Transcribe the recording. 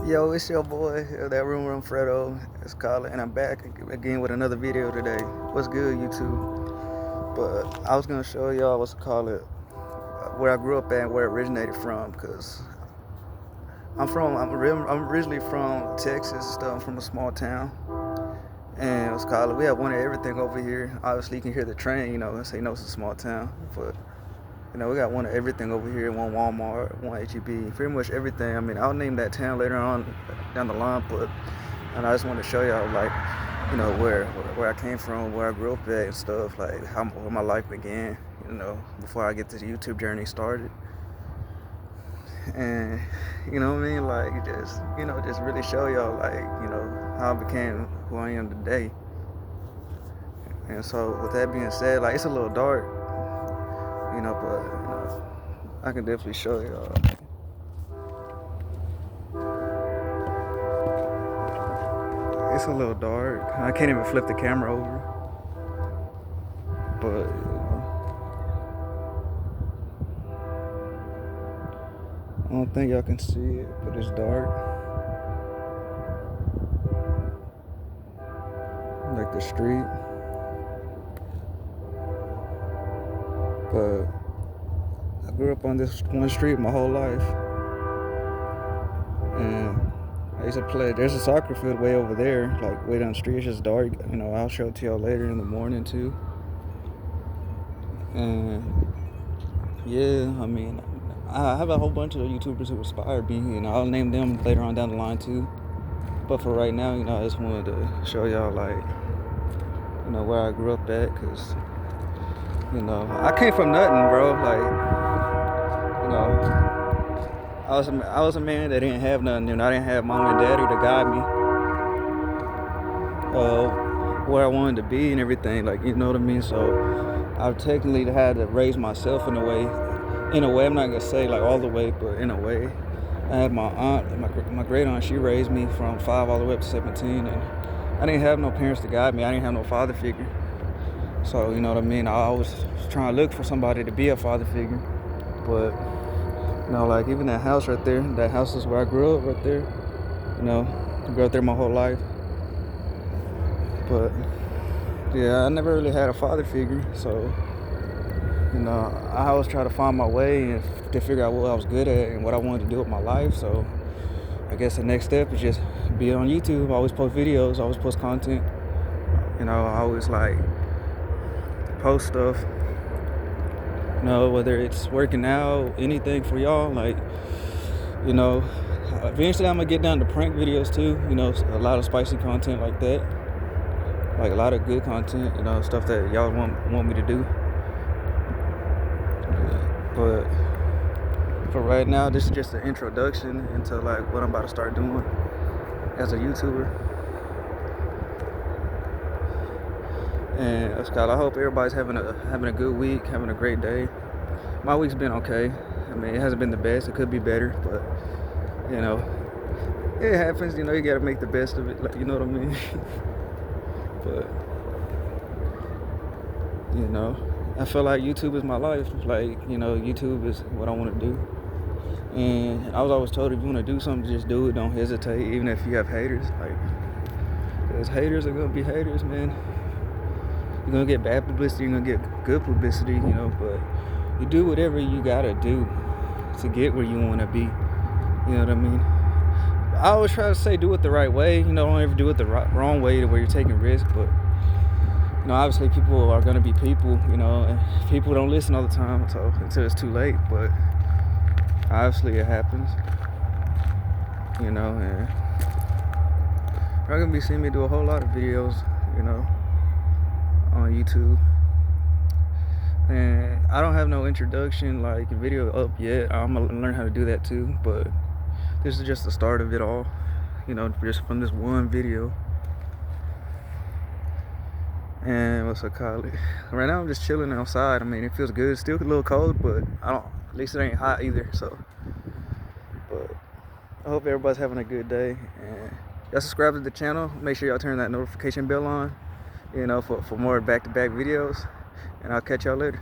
Yo, it's your boy, that Room Fredo. It's Colin, and I'm back again with another video today. What's good, YouTube? But I was gonna show y'all where I grew up at and where it originated from, cause I'm originally from Texas. Stuff. I'm from a small town, and what's called it. We have one of everything over here. Obviously, you can hear the train. It's a small town, but we got one of everything over here, one Walmart, one H-E-B, pretty much everything. I mean, I'll name that town later on down the line, and I just want to show y'all, where I came from, where I grew up at and stuff, like where my life began, before I get this YouTube journey started. And, you know what I mean? Like, just really show y'all, how I became who I am today. And so, with that being said, it's a little dark, but I can definitely show y'all. It's a little dark. I can't even flip the camera over. But I don't think y'all can see it, but it's dark. Like the street. But I grew up on this one street my whole life, and I used to play. There's a soccer field way over there, like way down the street. It's just dark. I'll show it to y'all later in the morning too. And yeah, I mean, I have a whole bunch of YouTubers who inspired me, I'll name them later on down the line too. But for right now, I just wanted to show y'all where I grew up at, cause I came from nothing, bro. I was a man that didn't have nothing. I didn't have mom and daddy to guide me where I wanted to be and everything. You know what I mean? So I technically had to raise myself in a way. In a way, I'm not gonna say all the way, but in a way, I had my aunt, my great aunt. She raised me from 5 all the way up to 17, and I didn't have no parents to guide me. I didn't have no father figure. So, you know what I mean? I was trying to look for somebody to be a father figure. But, even that house right there, that house is where I grew up right there. I grew up there my whole life. But, yeah, I never really had a father figure. So, I always try to find my way and to figure out what I was good at and what I wanted to do with my life. So, I guess the next step is just be on YouTube. I always post videos, I always post content. I always post stuff, whether it's working out, anything for y'all. Eventually I'm gonna get down to prank videos too, a lot of spicy content like that, a lot of good content, stuff that y'all want me to do. But for right now, this is just an introduction into what I'm about to start doing as a YouTuber. And I hope everybody's having a good week, having a great day. My week's been okay. I mean, it hasn't been the best. It could be better, but it happens. You gotta make the best of it. You know what I mean? But I feel like YouTube is my life. YouTube is what I want to do. And I was always told, if you want to do something, just do it. Don't hesitate, even if you have haters. Because haters are gonna be haters, man. You're gonna get bad publicity, you're gonna get good publicity, but you do whatever you gotta do to get where you wanna be. You know what I mean? I always try to say do it the right way, don't ever do it the wrong way to where you're taking risks, but obviously people are gonna be people, and people don't listen all the time until it's too late, but obviously it happens, and you're not gonna be seeing me do a whole lot of videos, on YouTube. And I don't have no introduction video up yet. I'm gonna learn how to do that too, but this is just the start of it all, just from this one video. And what's I call it? Right now I'm just chilling outside. I mean, it feels good. It's still a little cold, but at least it ain't hot either. So, but I hope everybody's having a good day. And y'all subscribe to the channel. Make sure y'all turn that notification bell on, for more back-to-back videos. And I'll catch y'all later.